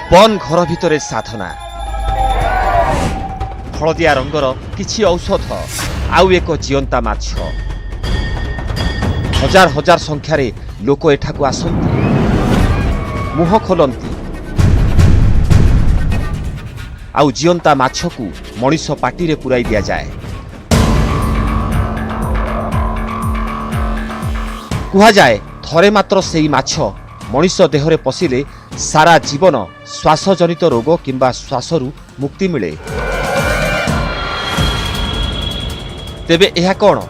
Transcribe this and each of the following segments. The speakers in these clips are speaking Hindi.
बन घर भितरे साधना हलदिया रंगर किछि औषध आउ एक जीवंता माछ हजार हजार संख्यार लोक एठाकू आसंती मुह खोलती आउ जीवंता माछ को मनीष पाटी रे पुराई दिया जाए। कुहा जाए थरे मात्र सेई माछ मनीष देहरे पशिले सारा जीवन श्वास जनित रोग किंबा श्वासरू मुक्ति मिले। तेबे यह कौन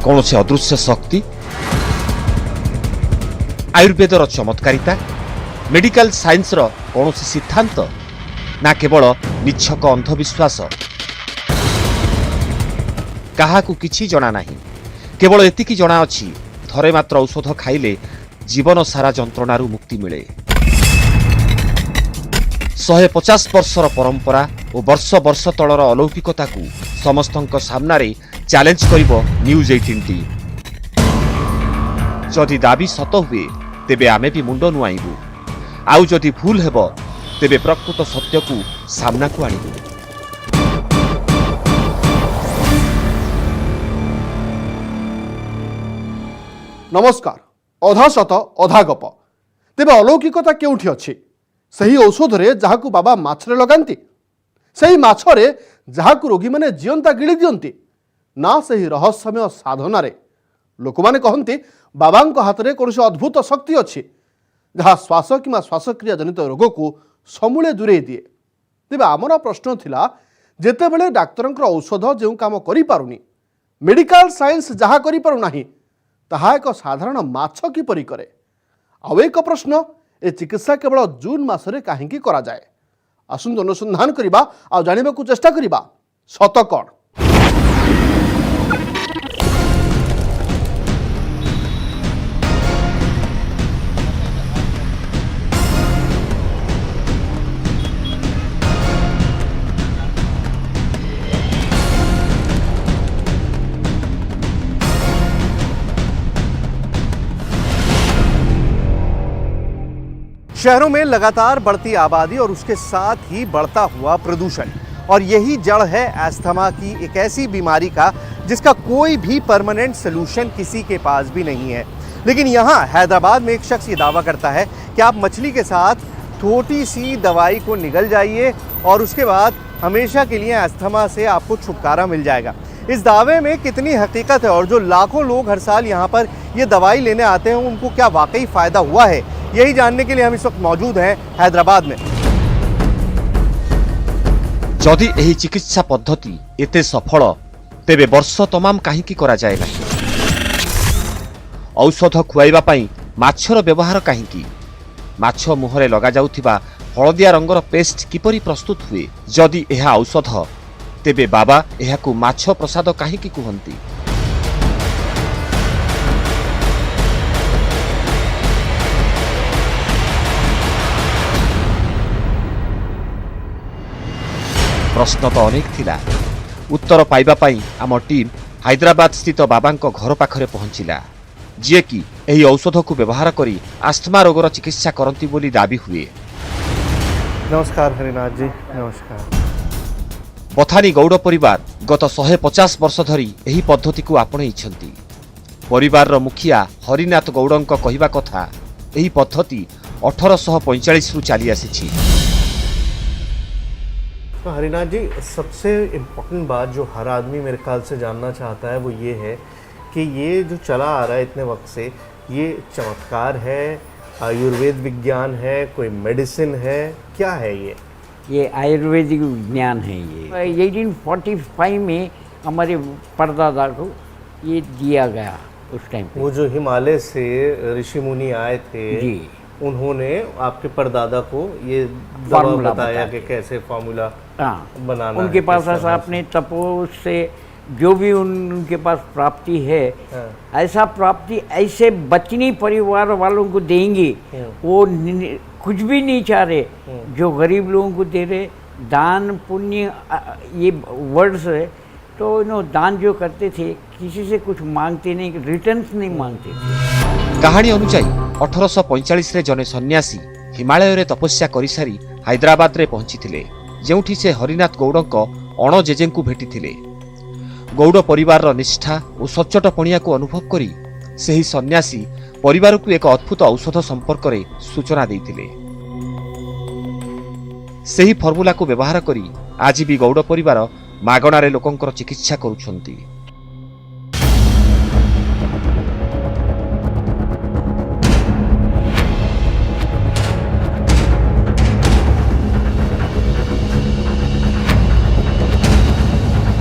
कौन से अदृश्य शक्ति आयुर्वेदर चमत्कारिता मेडिकल साइंस रो कौन से सिद्धांत ना केवल निच्छक अंधविश्वास काहाकू किछि जणा नाही केवल एतिकी जणा अछि थरे मात्र औषध खाइले जीवन सारा जंत्रणारू मुक्ति मिले। 150 वर्षर परंपरा और वर्ष वर्ष तलर अलौकिकता को समस्तंक सामनारे चैलेंज करिवो न्यूज 18 टी। जदि दाबी सत हुए तेबे आमे भी मुंड नुआइबू आउ जदि भूल हेबो तेबे प्रकृत सत्य को सामना को आनिबू। नमस्कार अधा सत अधा गप तेबे अलौकिकता केउठी अछि सही औषध रे जहाकू बाबा माछरे लगांती सही माछरे जहाकू रोगी माने जीवंता गिଳି दियंती ना सही रहस्यमय साधना रे लोक माने कहंती बाबांक हाथ रे कोनसे अद्भुत शक्ति अछि जहा श्वास किमा श्वासक्रिया जनित रोग को समूले दूरे दिए। तेबे आमर प्रश्न थिला जेते बेले डाक्तरंकर औषध जेउ काम करि पारुनी मेडिकल साइंस जहा करि पारु नाही ताहा एक साधारण माछ किपरि करे। आउ एक प्रश्न ए चिकित्सा केवल जून मासरे काहेकि करा जाए आसुन अनुसंधान करिबा आ जानिबाकू चेष्टा करिबा सत कोन। शहरों में लगातार बढ़ती आबादी और उसके साथ ही बढ़ता हुआ प्रदूषण और यही जड़ है अस्थमा की एक ऐसी बीमारी का जिसका कोई भी परमानेंट सलूशन किसी के पास भी नहीं है। लेकिन यहाँ हैदराबाद में एक शख्स ये दावा करता है कि आप मछली के साथ छोटी सी दवाई को निगल जाइए और उसके बाद हमेशा के लिए अस्थमा से आपको छुटकारा मिल जाएगा। इस दावे में कितनी हकीकत है और जो लाखों लोग हर साल यहाँ पर ये दवाई लेने आते हैं उनको क्या वाकई फ़ायदा हुआ है, यही जानने के लिए हम इस वक्त मौजूद हैं हैदराबाद में। जदि एही चिकित्सा पद्धति एते सफल तेबे वर्ष तमाम काहीकि करा जाए नाही। औषध खुआइबा पई माछर व्यवहार काहीकि माछ मुहरे लगा जाउथिबा हलदिया रंगर पेस्ट किपरि प्रस्तुत हुए जदि एहा औषध तेबे बाबा एहाकू माछ प्रसाद काहीकि कुहंती। प्रश्न तो अनेक थिला उत्तर पाइबा पाई आम टीम हैदराबाद स्थित बाबांक घर पाखरे पहुंचिला जे कि एही औषध को व्यवहार करी आस्थमा रोगर चिकित्सा करंती बोली दाबी हुए। नमस्कार हरिनाथ जी। नमस्कार। पथानी गौड़ परिवार गत 150 वर्ष धरी एही पद्धति को आपणैछंती। परिवार मुखिया हरिनाथ गौड़ंक कहिबा कथा एही पद्धति 1845 रु चली आसीछि। तो हरिनाथ जी सबसे इम्पोर्टेंट बात जो हर आदमी मेरे ख्याल से जानना चाहता है वो ये है कि ये जो चला आ रहा है इतने वक्त से ये चमत्कार है, आयुर्वेद विज्ञान है, कोई मेडिसिन है, क्या है ये आयुर्वेदिक विज्ञान है। ये 1845 में हमारे परदादा को ये दिया गया उस टाइम पे। वो जो हिमालय से ऋषि मुनि आए थे जी उन्होंने आपके परदादा को ये दवा बताया कि कैसे फार्मूला बनाना उनके पास ऐसा अपने तपोस से जो भी उनके पास प्राप्ति है ऐसा प्राप्ति ऐसे बचनी परिवार वालों को देंगे वो कुछ भी नहीं चाह रहे जो गरीब लोगों को दे रहे दान पुण्य ये वर्ड्स है तो दान जो करते थे किसी से कुछ मांगते नहीं रिटर्न्स नहीं मांगते थे। कहानी अनुसार 1845 रे जने सन्यासी ହିମାଳୟରେ ତପସ୍ୟା କରିସାରି ହାଇଦ୍ରାବାଦରେ ପହଞ୍ଚିଥିଲେ, ଯେଉଁଠି ସେ ହରିନାଥ ଗୌଡ଼ଙ୍କ ଅଣଜେଜେଙ୍କୁ ଭେଟିଥିଲେ। ଗୌଡ଼ ପରିବାରର ନିଷ୍ଠା ଓ ସଚ୍ଚୋଟପଣିଆକୁ ଅନୁଭବ କରି ସେହି ସନ୍ନ୍ୟାସୀ ପରିବାରକୁ ଏକ ଅଦ୍ଭୁତ ଔଷଧ ସମ୍ପର୍କରେ ସୂଚନା ଦେଇଥିଲେ। ସେହି ଫର୍ମୁଲାକୁ ବ୍ୟବହାର କରି ଆଜି ବି ଗୌଡ଼ ପରିବାର ମାଗଣାରେ ଲୋକଙ୍କର ଚିକିତ୍ସା କରୁଛନ୍ତି।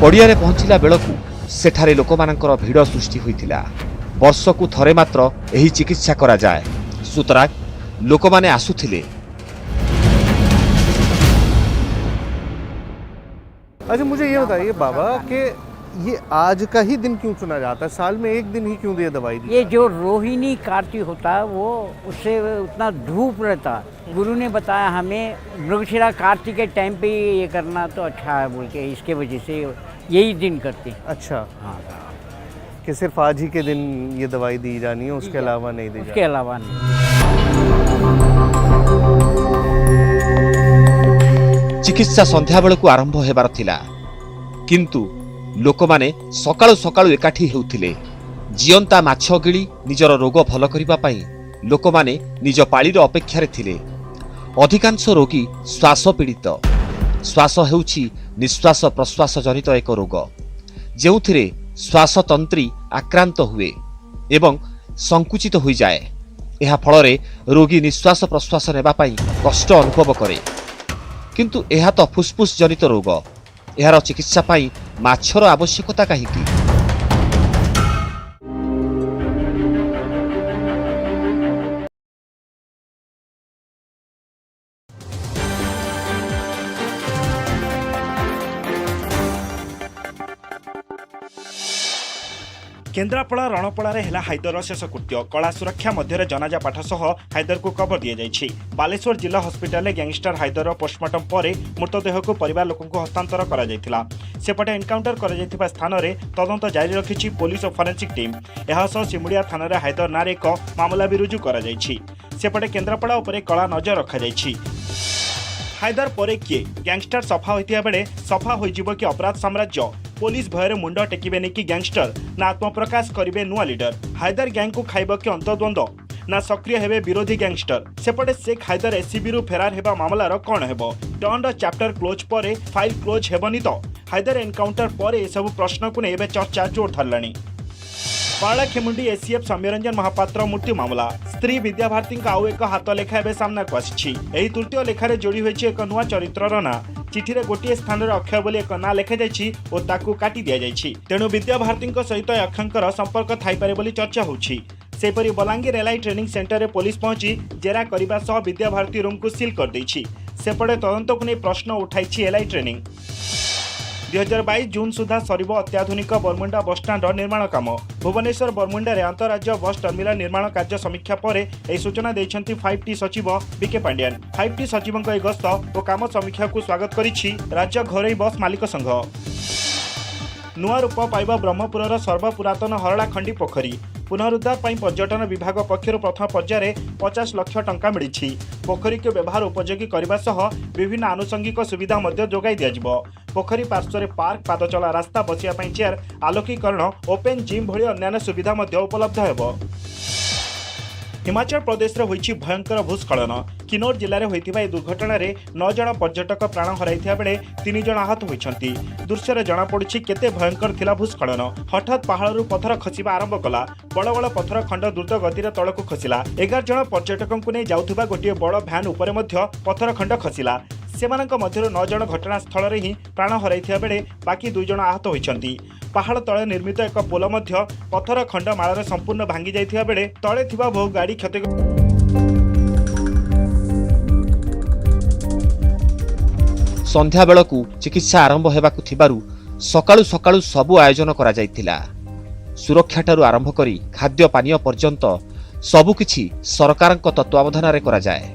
ପଡ଼ିଆରେ ପହଞ୍ଚିଲା ବେଳକୁ ସେଠାରେ ଲୋକମାନଙ୍କର ଭିଡ଼ ସୃଷ୍ଟି ହୋଇଥିଲା। ବର୍ଷକୁ ଥରେ ମାତ୍ର ଏହି ଚିକିତ୍ସା କରାଯାଏ, ସୁତରାଂ ଲୋକମାନେ ଆସୁଥିଲେ। अच्छा, मुझे ये बताइए बाबा कि ये आज का ही दिन क्यों चुना जाता है? साल में एक दिन ही क्यों ये दवाई दी? ये जो रोहिणी कार्तिक होता है वो उससे उतना धूप रहता। गुरु ने बताया हमें मृगशिरा कार्तिक के टाइम पे ये करना तो अच्छा है बोल के, इसके वजह से यही दिन करते हैं। अच्छा, हाँ, कि सिर्फ आज ही के दिन ये दवाई दी जानी है, उसके अलावा नहीं दी उसके जानी? अलावा नहीं। ଚିକିତ୍ସା ସନ୍ଧ୍ୟାବେଳକୁ ଆରମ୍ଭ ହେବାର ଥିଲା, କିନ୍ତୁ ଲୋକମାନେ ସକାଳୁ ସକାଳୁ ଏକାଠି ହେଉଥିଲେ। ଜିଅନ୍ତା ମାଛ ଗିଳି ନିଜର ରୋଗ ଭଲ କରିବା ପାଇଁ ଲୋକମାନେ ନିଜ ପାଳିର ଅପେକ୍ଷାରେ ଥିଲେ। ଅଧିକାଂଶ ରୋଗୀ ଶ୍ୱାସ ପୀଡ଼ିତ। ଶ୍ୱାସ ହେଉଛି ନିଶ୍ୱାସ ପ୍ରଶ୍ୱାସ ଜନିତ ଏକ ରୋଗ, ଯେଉଁଥିରେ ଶ୍ୱାସତନ୍ତ୍ରୀ ଆକ୍ରାନ୍ତ ହୁଏ ଏବଂ ସଂକୁଚିତ ହୋଇଯାଏ। ଏହା ଫଳରେ ରୋଗୀ ନିଶ୍ୱାସ ପ୍ରଶ୍ୱାସ ନେବା ପାଇଁ କଷ୍ଟ ଅନୁଭବ କରେ। କିନ୍ତୁ ଏହା ତ ଫୁସ୍ଫୁସ୍ ଜନିତ ରୋଗ, ଏହାର ଚିକିତ୍ସା ପାଇଁ ମାଛର ଆବଶ୍ୟକତା କାହିଁକି? केन्द्रापड़ा रणपड़ा हेला हाइदर शेषकृत्य कला सुरक्षा मध्य जनाजा पाठ सह हाइदर को कवर दी जाइछि। बालेश्वर जिला हस्पिटाल गैंगस्टर हाइदर पोस्टमार्टम पर मृतदेह को परिवार लोक हस्तांतर करा जायथिला। सेपटे एनकाउंटर करा जायथिबा स्थान रे तदंत जारी रखिछि पुलिस और फॉरेंसिक टीम। एहा सह सिमुडिया थाना रे हाइदर नारे एक मामला भी रुजु करा जायछि। सेपटे केन्द्रापड़ा उपर कला नजर रखा जायछि। हाइदर परे किए गैंगस्टर सफा होइतिया बेले सफा होइजिबो कि अपराध साम्राज्य? पुलिस भयर मुंड टेकिबेनि कि गैंगस्टर ना आत्मप्रकाश करिवे नुआ लीडर? हाइदर गैंग को खाइब कि अंतर्द्वंद ना सक्रिय हेबे विरोधी गैंगस्टर? सेपटे शेख हाइदर एसीबी रु फेरार हेबा मामलार कौन हेबो? टर्न चैप्टर क्लोज पर फाइल क्लोज हेबनी तो? हाइदर एनकाउंटर पर ए सब प्रश्न को नै चर्चा जोर धरलानी। पारलाखेमुंडी एसीएफ सौम्यरंजन महापात्र मृत्यु मामला। स्त्री विद्याभारती आउ एक हाथ लेखा एवं सामना को आसी। तृतीय लेखार जोड़ी होती एक नुआ चरित्रर ना। चिठी रे गोटे स्थान में अक्षय बोली एक ना लिखा जाइछि और ताकू काटी दिया जाइछि। तेणु विद्याभारती सहित अक्षयंकर संपर्क थाइपारे बोली चर्चा होछि। सेपरी बलांगीर एलआई ट्रेनिंग सेंटर रे पुलिस पहुंची जेरा करबा सह विद्याभारती रूम को सील कर दैछि। सेपटे तदंत को नहीं प्रश्न उठाई एलआई ट्रेनिंग। 2022 जून सुधा सरिब अत्याधुनिक बरमुंडा बसस्टाण्ड निर्माण काम। भुवनेश्वर बरमुंडा रे अंतरराज्य बस टर्मिनाल निर्माण कार्य समीक्षा पर यह सूचना देइछंती 5T सचिव बीके पांड्यान। 5T सचिवଙ୍କ ଏହି गस्त और काम समीक्षा को स्वागत करिछि राज्य घरोई बस मालिक संघ। नुआ रूप पाइबा ब्रह्मपुरर सर्वपुरातन हरलाखंडी पोखरी। पुनरुद्धार पर पर्यटन विभाग पक्षर प्रथम पर्यायर 50 लाख टंका मिली। पोखरी को व्यवहार उपयोगी करने सह विभिन्न आनुषंगिक सुविधा जोगाई दिया। पोखरी पार्श्व पार्क, पादचला रास्ता, बसिया चेयर, आलोकीकरण, ओपेन जिम भली अन्य सुविधा उपलब्ध हेबो। हिमाचल प्रदेश रे होइछि भयंकर भूस्खलन। किन्नौर जिले में होइतिबा दुर्घटना रे 9 जन पर्यटक प्राण हराइथिया बेले 3 जन आहत होइछंती। दृश्य रे जणा पड़ुछि केते भयंकर थिला भूस्खलन। हठात पहाड़रू पत्थर खसिबा आरंभ कला। बड़ बड़ पत्थर खंड द्रुत गति रे तळकु खसिला। 11 जन पर्यटकंकु नै जाउथुबा गोटिए बड़ भ्यान उपरे मध्य पत्थर खंड खसिला। सेमानंक मध्यरु 9 जन घटनास्थल रे ही प्राण हराइथिया बेले बाकी 2 जन आहत होइछंती। पहाड़ तले निर्मित एक पोल मध्य पत्थर खंड माଳରେ संपूर्ण भांगी जाइथिया बेले तळे थिबा बहु गाड़ी क्षति। संध्या बेलकु चिकित्सा आरंभ हेबाकु थिबारु सकाळु सकाळु सबु आयोजन करा जाइतिला। सुरक्षाठारु आरंभ करी खाद्य पानीय पर्यंत सबु किछि सरकारक तत्वावधान रे करा जाए।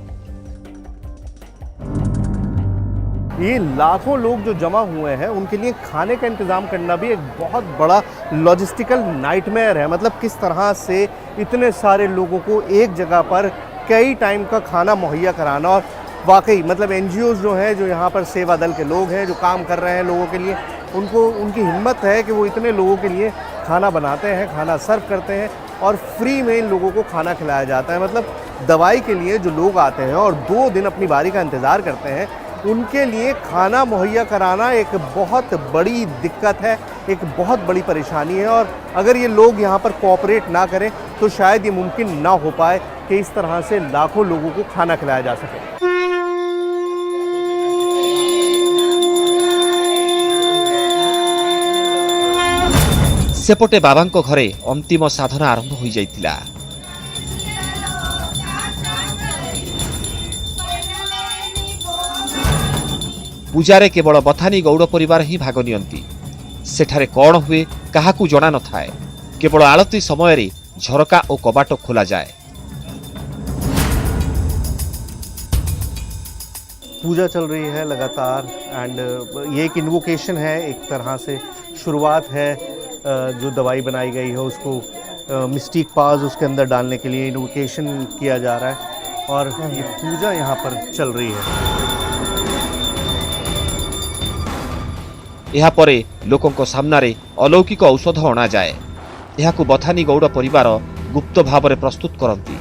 ये लाखों लोग जो जमा हुए हैं उनके लिए खाने का इंतज़ाम करना भी एक बहुत बड़ा लॉजिस्टिकल नाइटमेयर है। मतलब किस तरह से इतने सारे लोगों को एक जगह पर कई टाइम का खाना मुहैया कराना। और वाकई मतलब NGOs जो हैं, जो यहाँ पर सेवा दल के लोग हैं जो काम कर रहे हैं लोगों के लिए, उनको उनकी हिम्मत है कि वो इतने लोगों के लिए खाना बनाते हैं, खाना सर्व करते हैं और फ्री में इन लोगों को खाना खिलाया जाता है। मतलब दवाई के लिए जो लोग आते हैं और 2 दिन अपनी बारी का इंतज़ार करते हैं, उनके लिए खाना मुहैया कराना एक बहुत बड़ी दिक्कत है, एक बहुत बड़ी परेशानी है। और अगर ये लोग यहाँ पर कोऑपरेट ना करें तो शायद ये मुमकिन ना हो पाए कि इस तरह से लाखों लोगों को खाना खिलाया जा सके। सेपटे बाबांको घरे अंतिम साधना आरंभ हो जाइतिला। पूजारे केवल बथानी गौड़ परिवार ही भाग नियंती। सेठारे कौन हुए काहाकू जणा न थाए। केवल आलती समय झरका और कबाट खोला जाए। पूजा चल रही है लगातार एंड ये एक इन्वोकेशन है, एक तरह से शुरुआत है। जो दवाई बनाई गई है उसको मिस्टिक पास उसके अंदर डालने के लिए इन्वोकेशन किया जा रहा है और ये पूजा यहाँ पर चल रही है। यहाँ परे लोकों सामने अलौकिक औषध अणा जाए। यहाँ बथानी गौड़ परिवार गुप्त भाव में प्रस्तुत करती।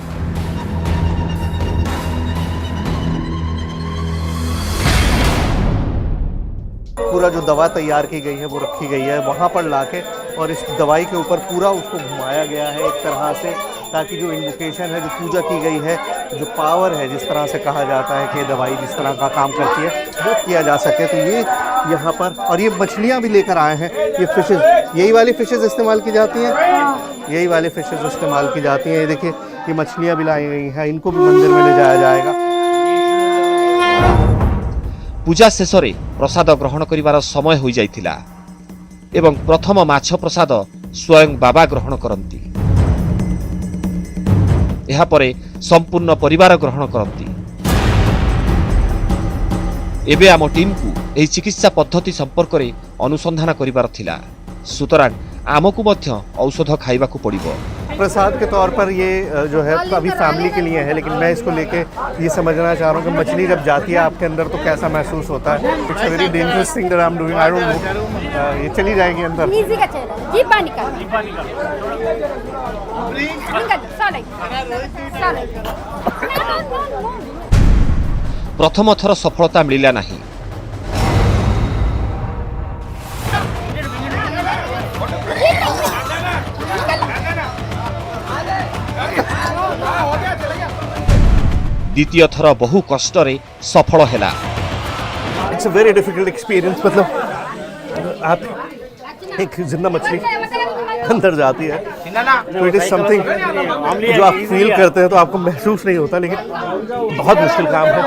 पूरा जो दवा तैयार की गई है वो रखी गई है वहाँ पर लाके और इस दवाई के ऊपर पूरा उसको घुमाया गया है एक तरह से, ताकि जो इन्वोकेशन है, जो पूजा की गई है, जो पावर है, जिस तरह से कहा जाता है कि दवाई जिस तरह का काम करती है वो किया जा सके। तो ये यहाँ पर और ये मछलियाँ भी लेकर आए हैं। ये फिशेज, यही वाली फिशेज इस्तेमाल की जाती हैं, यही वाली फिशेज इस्तेमाल की जाती हैं। ये देखिए ये मछलियाँ भी लाई गई हैं, इनको भी मंदिर में ले जाया जाएगा। पूजा शेष प्रसाद ग्रहण करिवार समय हो जाइतिला एवं प्रथम माछ प्रसाद स्वयं बाबा ग्रहण करती। यहाँ परे संपूर्ण परिवार ग्रहण करती। एबे आम टीम को एही चिकित्सा पद्धति संपर्क में अनुसंधान करिवार थिला। सुतरां आमकु मध्य औषध खाइबा को पड़िबो। प्रसाद के तौर पर ये जो है अभी फैमिली के लिए है, लेकिन मैं इसको लेके ये समझना चाह रहा हूँ कि मछली जब जाती है आपके अंदर तो कैसा महसूस होता है। It's a very dangerous thing that I am doing, I don't know. ये चली जाएगी अंदर। इजी का चेहरा जी पानी का प्रथम थर सफलता मिलिला नहीं। द्वितीय थर बहु कष्ट सफल है। It's a very difficult experience. मतलब आप एक जिंदा मछली अंदर जाती है तो इट इज समथिंग जो आप फील करते हैं तो आपको महसूस नहीं होता, लेकिन बहुत मुश्किल काम है।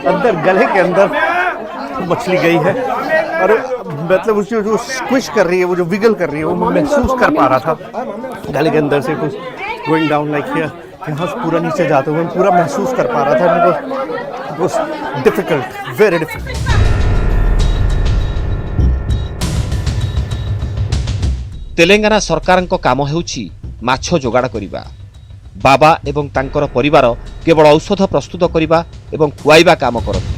अंदर गले के अंदर मछली गई है और मतलब उसको जो स्क्विश कर रही है, वो जो विगल कर रही है, वो मैं महसूस कर पा रहा था गले के अंदर से कुछ गोइंग डाउन लाइक हियर, यहाँ से पूरा नीचे जाते हुए पूरा महसूस कर पा रहा था। It was difficult, very difficult. Telangana सरकार काम हेउछि माछ जोगाड़ करिबा। बाबा एवं तांकर परिवार केवल औषध प्रस्तुत करिबा एवं खुआइबा काम करती।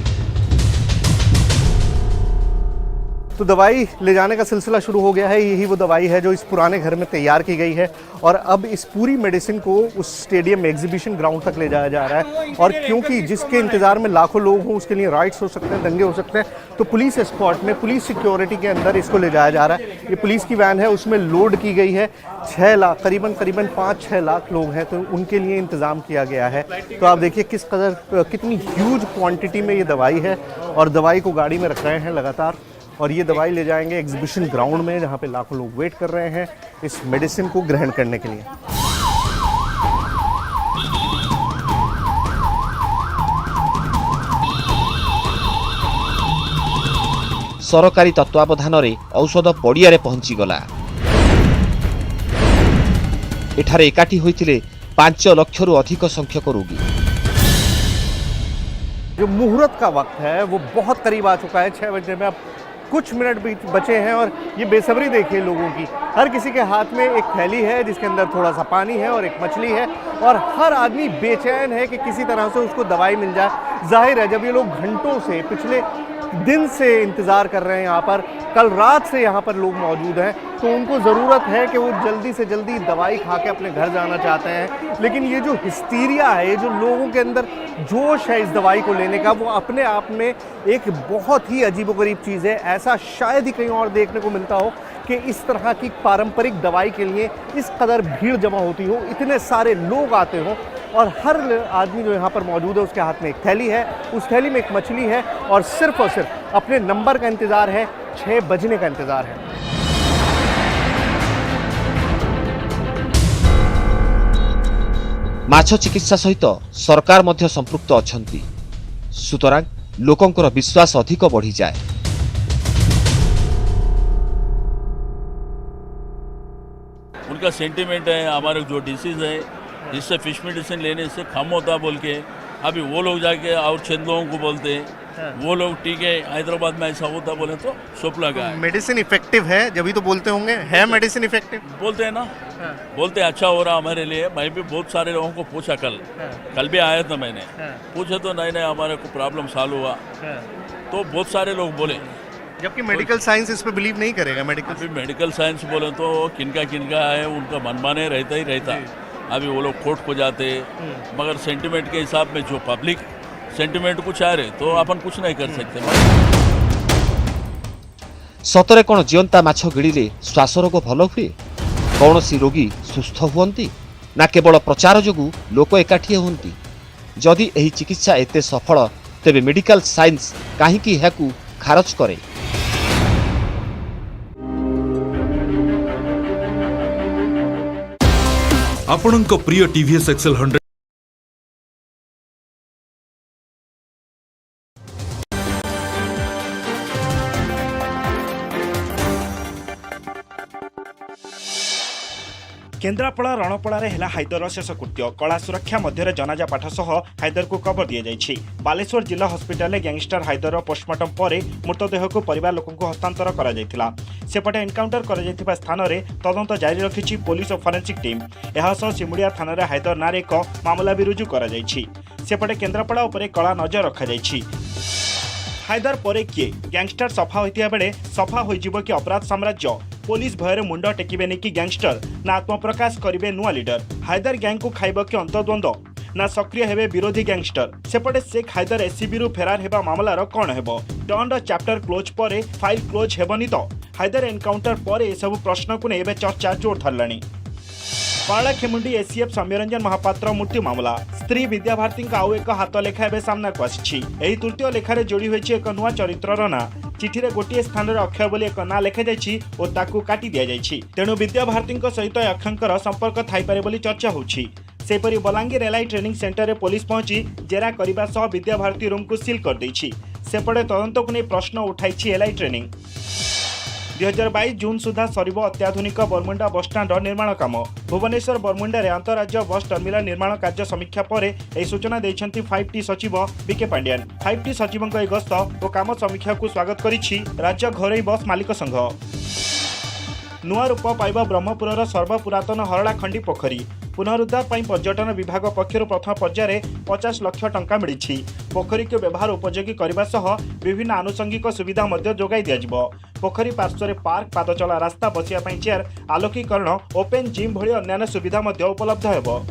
तो दवाई ले जाने का सिलसिला शुरू हो गया है। यही वो दवाई है जो इस पुराने घर में तैयार की गई है और अब इस पूरी मेडिसिन को उस स्टेडियम में एग्जीबिशन ग्राउंड तक ले जाया जा रहा है। और क्योंकि जिसके इंतजार में लाखों लोग हों, उसके लिए राइट्स हो सकते हैं, दंगे हो सकते हैं, तो पुलिस एस्कॉर्ट में, पुलिस सिक्योरिटी के अंदर इसको ले जाया जा रहा है। ये पुलिस की वैन है, उसमें लोड की गई है 6 लाख, करीबन 5-6 लाख लोग हैं, तो उनके लिए इंतज़ाम किया गया है। तो आप देखिए किस कदर कितनी ह्यूज क्वांटिटी में ये दवाई है और दवाई को गाड़ी में रख रहे हैं लगातार और ये दवाई ले जाएंगे एग्जीबिशन ग्राउंड में, जहाँ पे लाखों लोग वेट कर रहे हैं इस मेडिसिन को ग्रहण करने के लिए। सरकारी तत्वावधान रे औषध पड़िया रे पहुंची गला। एठारे एकाठी होइथिले 5 लाख रु अधिक संख्यक रोगी। जो मुहूर्त का वक्त है वो बहुत करीब आ चुका है। 6 बजे में अब कुछ मिनट भी बचे हैं और ये बेसब्री देखिए लोगों की। हर किसी के हाथ में एक थैली है जिसके अंदर थोड़ा सा पानी है और एक मछली है और हर आदमी बेचैन है कि किसी तरह से उसको दवाई मिल जाए। जाहिर है जब ये लोग घंटों से पिछले दिन से इंतज़ार कर रहे हैं, यहाँ पर कल रात से यहाँ पर लोग मौजूद हैं, तो उनको ज़रूरत है कि वो जल्दी से जल्दी दवाई खा के अपने घर जाना चाहते हैं। लेकिन ये जो हिस्टीरिया है, ये जो लोगों के अंदर जोश है इस दवाई को लेने का, वो अपने आप में एक बहुत ही अजीबोगरीब चीज़ है। ऐसा शायद ही कहीं और देखने को मिलता हो कि इस तरह की पारंपरिक दवाई के लिए इस कदर भीड़ जमा होती हो, इतने सारे लोग आते हों और हर आदमी जो यहाँ पर मौजूद है उसके हाथ में एक थैली है, उस थैली में एक मछली है और सिर्फ अपने नंबर का इंतज़ार है, 6 बजने का इंतज़ार है। माछ चिकित्सा सहित सरकार मध्य संपृक्त अछंती, सुतरां लोकंकर विश्वास अधिक बढ़ी जाए। उनका सेंटीमेंट है, हमारे जो डिसीज़ है जिससे फिश मेडिसिन लेने से कम होता बोल के, अभी वो लोग जाके और 6 लोगों को बोलते हैं, वो लोग ठीक है हैदराबाद में ऐसा होता बोले तो शुभ लगा है। मेडिसिन इफेक्टिव है जब ही तो बोलते होंगे, है मेडिसिन इफेक्टिव बोलते हैं ना, बोलते हैं अच्छा हो रहा हमारे लिए। मैं भी बहुत सारे लोगों को पूछा, कल भी आया था मैंने, पूछा तो नहीं हमारे को प्रॉब्लम सॉल्व हुआ, तो बहुत सारे लोग बोले। जबकि मेडिकल साइंस इस पे बिलीव नहीं करेगा। मेडिकल साइंस बोले तो किनका है उनका मनमाने रहता ही रहता। अभी वो लोग कोर्ट को जाते, मगर सेंटिमेंट के हिसाब में जो पब्लिक सेंटिमेंट कुछ आ रहे तो अपन कुछ नहीं कर सकते। सतरे कौन जीवंता माछ गिड़िले श्वास रोग भल हुए? कौन सी रोगी सुस्थ हुअन्ति ना केवल प्रचार जोगु लोक एकाठी हुअन्ति? जदि एही चिकित्सा एते सफल तेबे मेडिकल साइंस काहींकि एहाकु खारज करे? आपणक प्रिय टीवीएस एक्सेल 100 केन्द्रापड़ा रणपड़ा हेला हाइदर शेषकृत्य कला सुरक्षा मध्य जनाजा पाठ सह हाइदर को कबर दी जाइछि। बालेश्वर जिला हस्पिटाल गैंगस्टर हाइदर पोस्टमार्टम पर मृतदेह को परिवार लोक हस्तांतर करा जायथिला। सेपटे एनकाउंटर करा जायथिबा स्थान रे तदंत जारी रखिछि पुलिस और फोरेंसिक टीम। एहा सह सिमुडिया थाना रे हाइदर नारे एक मामला भी रुजु करा जायछि। सेपटे केन्द्रापड़ा उपरे कड़ा नजर रखा जायछि। हाइदर परे किए गैंगस्टर सफा होइतिया बेले सफा होइजिबो कि अपराध साम्राज्य? पुलिस भयर मुंड टेकिबेनि कि गैंगस्टर ना आत्मप्रकाश करिवे नुआ लीडर? हाइदर गैंग को खाइब कि अंतर्द्वंद ना सक्रिय हेबे विरोधी गैंगस्टर? सेपटे शेख हाइदर एसीबी रु फेरार हेबा मामलार कौन हेबो? टर्न चैप्टर क्लोज पर फाइल क्लोज हेबनी तो? हाइदर एनकाउंटर पर एसबू प्रश्न को नहीं चर्चा जोर धरलानी। पाला खेमुंडी एसीएफ सौम्यरंजन महापात्र मृत्यु मामला। स्त्री विद्याभारती आउ एक हाथ लेखा एवं सामना को आसी। तृतीय लेखार जोड़ी होती एक नुआ चरित्रर ना। चिठी रे गोटे स्थान में अक्षय बोली एक ना लिखा जाइछि और ताकू काटी दिया जाइछि। तेणु विद्याभारती सहित अक्षयंकर संपर्क थाइपारे बोली चर्चा होछि। सेपरी बलांगीर एलआई ट्रेनिंग सेंटर रे पुलिस पहुंची जेरा करबा सह विद्याभारती रूम को सील कर दैछि। सेपटे तदंत को नहीं प्रश्न उठाई एलआई ट्रेनिंग। 2022 जून सुधा सरिब अत्याधुनिक बरमुंडा बस स्टाण्ड निर्माण काम। भुवनेश्वर बरमुंडा रे अंतरराज्य बस टर्मिनाल निर्माण कार्य समीक्षा पर यह सूचना देछंती 5T सचिव बीके पांड्यान। 5T सचिवक यह गस्त और काम समीक्षा को स्वागत करिछि राज्य घरोई बस मालिक संघ। नुआ रूप पाइबा ब्रह्मपुरर सर्वपुरातन हरला खंडी पोखरी। पुनरुद्धार पर पर्यटन विभाग पक्षर प्रथम पर्यायर 50 लाख टंका मिली। पोखरी को व्यवहार उपयोगी करने सह विभिन्न आनुषंगिक सुविधा जोगाई दिया। पोखरी पार्श्व पार्क, पादचला रास्ता, बसिया चेयर, आलोकीकरण, ओपेन जिम भली अन्य सुविधा उपलब्ध हेबो।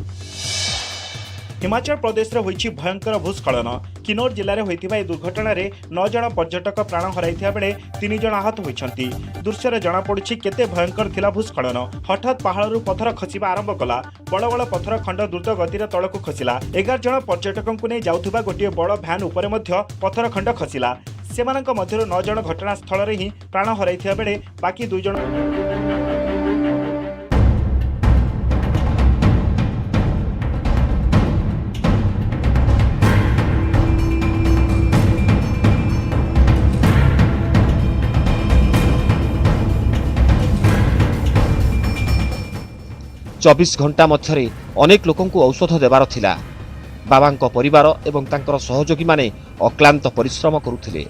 हिमाचल प्रदेश रे होइछि भयंकर भूस्खलन। किन्नौर जिले में होइतिबा दुर्घटना रे 9 जन पर्यटक प्राण हराइथिया बेले 3 जन आहत होइछंती। दृश्य रे जणा पड़ुछि केते भयंकर थिला भूस्खलन। हठात पहाड़रू पत्थर खसिबा आरंभ कला। बड़ बड़ पत्थर खंड द्रुत गति रे तळकु खसिला। 11 जन पर्यटकों को नहीं जाउथुबा गोटे बड़ भ्यान उपरे मध्य पत्थर खंड खसिला। सेमानक मध्यरु 9 जन घटनास्थल रे ही प्राण हराइथिया बेले बाकी 2 जन 24 घंटा मध्यरे अनेक लोकंकु औषध देवार थिला। बाबांक परिवार एवं तांकर सहयोगी माने अक्लांत परिश्रम करुथिले।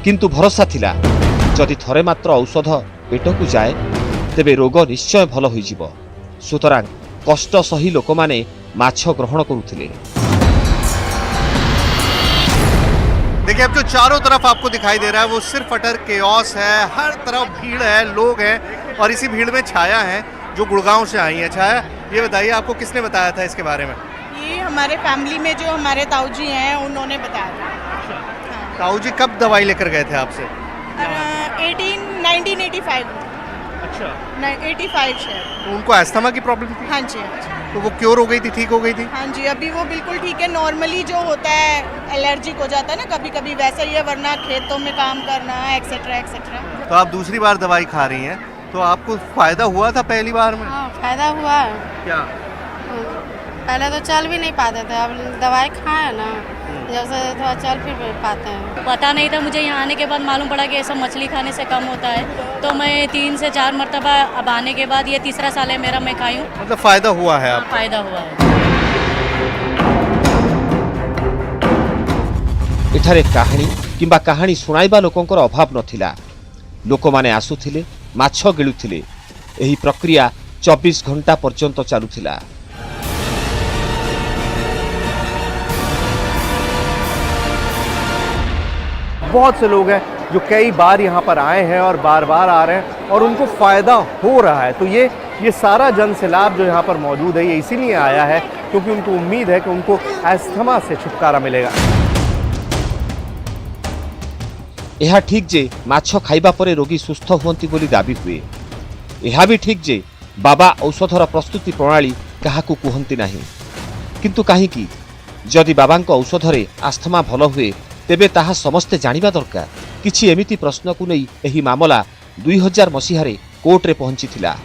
किंतु भरोसा थिला जदि थरे मात्र औषध पेटकु जाए तेबे रोग निश्चय भल होइजिब। सुतरां कष्ट सही लोक माने माछ ग्रहण करुथिले। देखिए अब जो चारों तरफ आपको दिखाई दे रहा है वो सिर्फ अटर केओस है, हर तरफ भीड़ है, लोग हैं और इसी भीड़ में छाया है जो गुड़गांव से आई है। छाया, ये बताइए आपको किसने बताया था इसके बारे में? ये हमारे फैमिली में जो हमारे ताऊ जी हैं उन्होंने बताया था। ताऊ जी कब दवाई लेकर गए थे आपसे? 1985। अच्छा, 85 शायद। तो उनको अस्थमा की प्रॉब्लम थी? हाँ जी, हाँ जी। तो वो क्योर हो गई थी, ठीक हो गई थी? हाँ जी, अभी वो बिल्कुल ठीक है। नॉर्मली जो होता है एलर्जिक हो जाता है ना कभी कभी, वैसा ही है, वरना खेतों में काम करना एक्सेट्रा एक्सेट्रा। तो आप दूसरी बार दवाई खा रही हैं, तो आपको फायदा हुआ था पहली बार में? हाँ, फायदा हुआ। क्या? पहले तो चल भी नहीं पाते थे, अब दवाई खाए ना जब से थोड़ा चल फिर पाते हैं। पता नहीं था, मुझे यहाँ आने के बाद मालूम पड़ा कि ये सब मछली खाने से कम होता है। तो मैं 3 से 4 मरतबा अब आने के बाद ये तीसरा साल है मेरा, मैं खाई हूँ। मतलब फायदा हुआ है आपको? फायदा हुआ है। एठारे कहानी किंबा कहानी सुनाइबा लोकंकर अभाव नथिला। लोक माने आसुथिले, माछ गिळुथिले। एही प्रक्रिया 24 घंटा पर्यंत चालुथिला। बहुत से लोग हैं जो कई बार यहाँ पर आए हैं और बार बार आ रहे हैं और उनको फ़ायदा हो रहा है। तो ये सारा जन सैलाब जो यहाँ पर मौजूद है ये इसीलिए आया है क्योंकि उनको उम्मीद है कि उनको अस्थमा से छुटकारा मिलेगा। यह ठीक जे माछ खाइबा परे रोगी सुस्थ हुअंती बोली दाबी हुए। यह भी ठीक जे बाबा औषधर प्रस्तुति प्रणाली काहाकू कुहंती नाही। किंतु काहींकी जदि बाबांक औषधरे आस्थमा भल हुए तेबे ताहा समस्ते जानिबा दरकार। किछि एमिति प्रश्न को नहीं एही मामला 2000 मसीहारे कोर्ट रे पहुंचीथिला।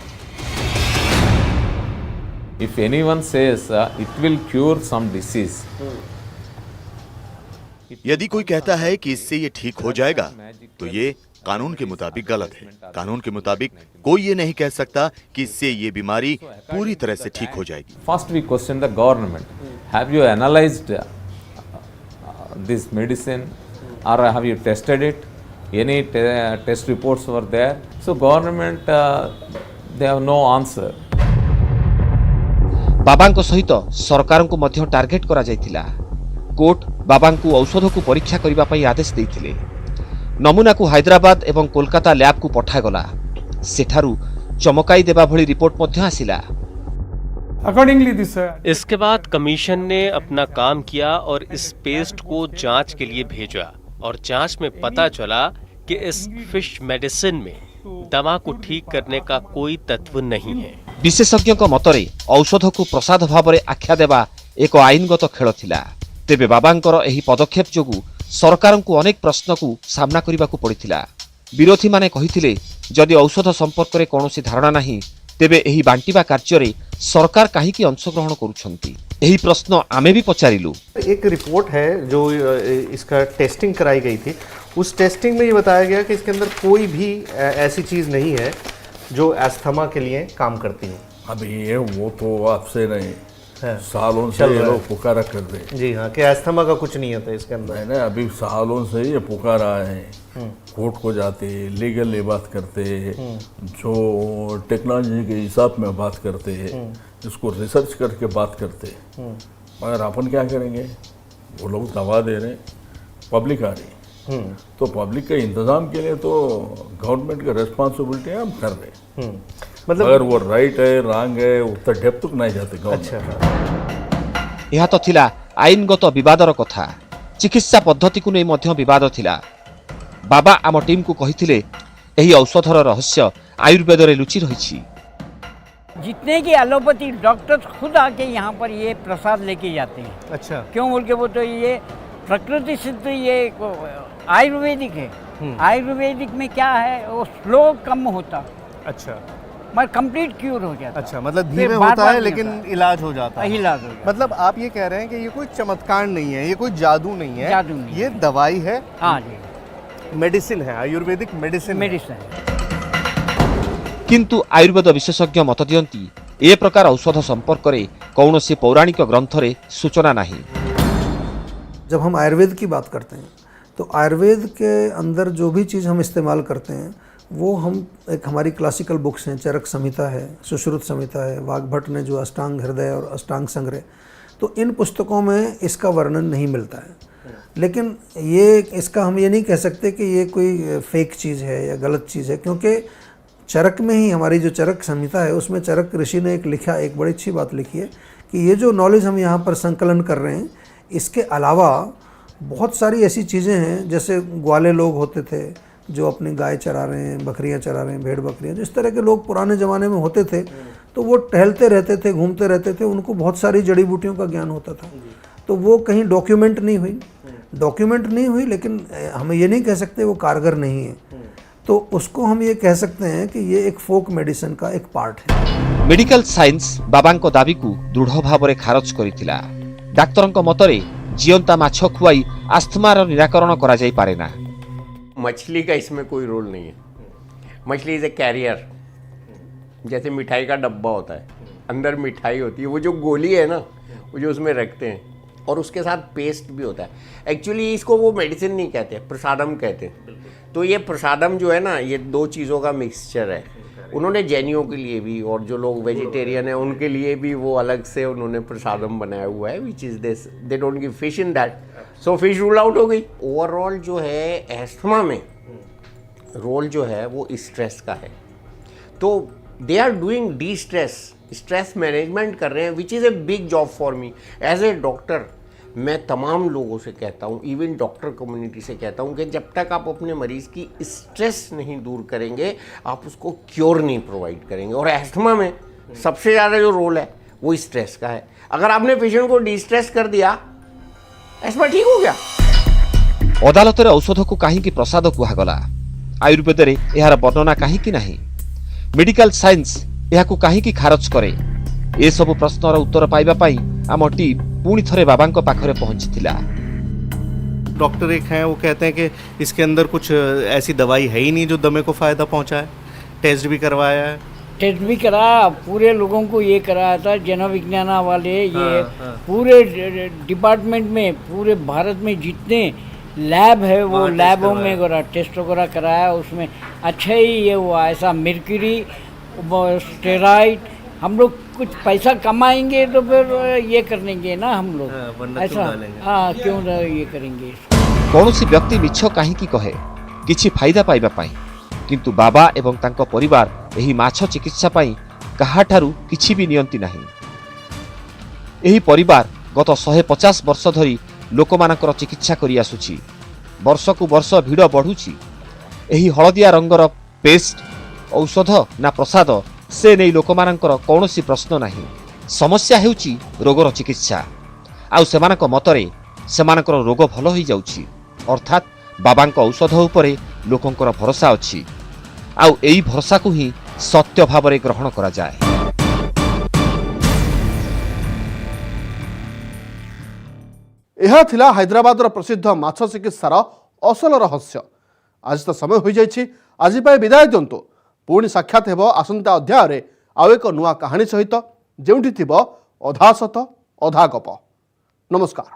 If anyone says it will cure some disease, यदि कोई कहता है कि इससे ये ठीक हो जाएगा तो ये कानून के मुताबिक गलत है। कानून के मुताबिक कोई ये नहीं कह सकता कि इससे ये बीमारी पूरी तरह से ठीक हो जाएगी। first we question the government. Have you analyzed this medicine or have you tested it? Any test reports were there? So government they have no answer. बाबांको सहित सरकार को मध्य टार्गेट करा जायतिला। कोर्ट बाबांको औषध को परीक्षा करिबा पई आदेश देइथिले। नमूना को हैदराबाद एवं कोलकाता लैब को पठागला। सेठारु चमकाई देबा भली रिपोर्ट मध्य आसिला। इसके बाद कमीशन ने अपना काम किया और इस पेस्ट को जांच के लिए भेजा और जांच में पता चला कि इस फिश मेडिसिन में दमा को ठीक करने का कोई तत्व नहीं है। विशेषज्ञ मतरे औषध को प्रसाद भाव में आख्या देवा एक आईनगत खेल थिला। तेबे बाबांकर एही पदक्षेप जोगु सरकार को अनेक प्रश्न को सामना करने को पड़िथिला। विरोधी माने कहिथिले जदि औषध संपर्क में कौन धारणा नहीं तेबे एही बांटिबा कार्य सरकार काहीकि अंशग्रहण करुछंती। यही प्रश्न आमे भी पचारिलु। एक रिपोर्ट है जो इसका टेस्टिंग कराई गई थी, उस टेस्टिंग में ये बताया गया कि इसके अंदर कोई भी ऐसी चीज़ नहीं है जो अस्थमा के लिए काम करती है। अभी ये वो तो आपसे नहीं सालों से ये लोग पुकारा कर रहे। जी हाँ, कि अस्थमा का कुछ नहीं होता इसके अंदर। नहीं, अभी सालों से ये पुकारा है। कोर्ट को जाते, लीगल बात करते, जो टेक्नोलॉजी के हिसाब में बात करते, इसको रिसर्च करके बात करते। मगर अपन क्या करेंगे? वो लोग दवा दे रहे, पब्लिक आ रही, तो पब्लिक के इंतजाम के लिए तो गवर्नमेंट का रेस्पॉन्सिबिलिटी है, हम कर रहे। मतलब अगर वो राइट है रॉन्ग है उतना डेप्थ तक नहीं जाते। अच्छा, यह तो थिला आईनगत विवादर कथा। चिकित्सा पद्धति को नहीं मध्य विवाद थिला। बाबा आम टीम को कहिथिले एही औषधर रहस्य आयुर्वेद रे लुचि रहिछि। जितने की एलोपैथी डॉक्टर खुद आके यहाँ पर ये प्रसाद लेके जाते हैं। अच्छा, क्यों बोल के? वो तो ये प्रकृति सिद्ध ये आयुर्वेदिक है। आयुर्वेदिक में क्या है, वो स्लो कम होता। अच्छा, मगर कंप्लीट क्यूर हो जाता। अच्छा, मतलब धीमे होता है लेकिन इलाज हो जाता है। इलाज हो जाता। मतलब आप ये कह रहे हैं कि ये कोई चमत्कार नहीं है, ये कोई जादू नहीं है, जादू नहीं, ये दवाई है। हाँ जी, मेडिसिन है, आयुर्वेदिक मेडिसिन। किंतु आयुर्वेद विशेषज्ञ मत दियंती ए प्रकार औषध संपर्क रे कौनसी पौराणिक ग्रंथ रे सूचना नहीं। जब हम आयुर्वेद की बात करते हैं तो आयुर्वेद के अंदर जो भी चीज़ हम इस्तेमाल करते हैं वो हम एक हमारी क्लासिकल बुक्स हैं, चरक संहिता है, सुश्रुत संहिता है, वाग्भट ने जो अष्टांग हृदय और अष्टांग संग्रह, तो इन पुस्तकों में इसका वर्णन नहीं मिलता है। लेकिन ये इसका हम ये नहीं कह सकते कि ये कोई फेक चीज़ है या गलत चीज़ है, क्योंकि चरक में ही हमारी जो चरक संहिता है उसमें चरक ऋषि ने एक बड़ी अच्छी बात लिखी है कि ये जो नॉलेज हम यहाँ पर संकलन कर रहे हैं, इसके अलावा बहुत सारी ऐसी चीज़ें हैं, जैसे ग्वाले लोग होते थे जो अपनी गाय चरा रहे हैं, बकरियां चरा रहे हैं, भेड़ बकरियां, जिस तरह के लोग पुराने ज़माने में होते थे, तो वो टहलते रहते थे, घूमते रहते थे, उनको बहुत सारी जड़ी बूटियों का ज्ञान होता था। तो वो कहीं डॉक्यूमेंट नहीं हुई, लेकिन हम ये नहीं कह सकते वो कारगर नहीं है। तो उसको हम ये कह सकते हैं कि ये एक फोक मेडिसिन का एक पार्ट है। मेडिकल साइंस बाबांको दाबी को दृढ़ भाव में खारज करिथिला। डाक्तरंको मतरे जियंता माछ खुआई आस्थमार निराकरण करा जाई पारे ना। मछली का इसमें कोई रोल नहीं है। मछली इज ए कैरियर, जैसे मिठाई का डब्बा होता है, अंदर मिठाई होती है, वो जो गोली है ना, वो जो उसमें रखते हैं, और उसके साथ पेस्ट भी होता है। एक्चुअली इसको वो मेडिसिन नहीं कहते, प्रसादम कहते हैं। तो ये प्रसादम जो है ना, ये दो चीज़ों का मिक्सचर है। उन्होंने जैनियों के लिए भी और जो लोग वेजिटेरियन हैं उनके लिए भी वो अलग से उन्होंने प्रसादम बनाया हुआ है, which is this, they don't give fish in that, so fish rule out हो गई। ओवरऑल जो है एस्थमा में रोल जो है वो स्ट्रेस का है, तो they are doing the stress management कर रहे हैं, which is a big job for me as a doctor. मैं तमाम लोगों से कहता हूँ, इवन डॉक्टर कम्युनिटी से कहता हूँ कि जब तक आप अपने मरीज़ की स्ट्रेस नहीं दूर करेंगे, आप उसको क्योर नहीं प्रोवाइड करेंगे। और एस्थमा में सबसे ज़्यादा जो रोल है वो स्ट्रेस का है। अगर आपने पेशेंट को डिस्ट्रेस कर दिया, एस्थमा ठीक हो गया। अदालत रे औषध को कहीं प्रसाद कुहागला, आयुर्वेद रे एहार वर्णना कहीं नहीं, मेडिकल साइंस एहाकू कहीं खारज करे। ए सब प्रश्नर उत्तर पाइबा पाई आम टीम पुणी थरे बाबांको पाखरे पहुंचीथिला। डॉक्टर एक हैं, वो कहते हैं कि इसके अंदर कुछ ऐसी दवाई है ही नहीं जो दमे को फ़ायदा पहुंचाए। टेस्ट भी करवाया है, टेस्ट भी करा, पूरे लोगों को ये कराया था, जनविज्ञान वाले ये पूरे डिपार्टमेंट में, पूरे भारत में जितने लैब है वो लैबों में करा, टेस्ट वगैरह कराया, उसमें अच्छा ही ये हुआ। ऐसा मर्क्यूरी, स्टेरॉइड, हम लोग कुछ पैसा कमाएंगे तो फिर ये करेंगे ना हम लोग, ऐसा क्यों ना ये करेंगे। कौनसी व्यक्ति मिछ कहीं कहे किछि फायदा पाइबा पाई, किंतु बाबा एवं तांको परिवार एही माछ चिकित्सा पाई काहाठारू किछि भी नियंती नाही। एही परिवार गत 150 वर्ष धरी लोकमानकर चिकित्सा करि आसुछि। वर्ष को वर्ष भीड़ बढ़ुछि। एही हळदिया रंगर पेस्ट औषध ना प्रसाद से नहीं लोकमानकर कौनसी प्रश्न नाही। समस्या हेउछि रोगर चिकित्सा। आउ सेमानक मतरे सेमानकर रोग भल होई जाउछि, अर्थात बाबांक औषध उपरे लोकंकर भरोसा अछि। आउ एई भरोसा को ही सत्य भावरे ग्रहण करा जाए। यह थिला हैदराबादर प्रसिद्ध माछ चिकित्सार असल रहस्य। आज तो समय हो जाइछि, आज पाए विदाय दियंतु। पुणी साक्षात हेब आसंता अध्याय रे आउ एक नुआ कहानी सहित, जेउठी थिबो अधा सत अधा गप। नमस्कार।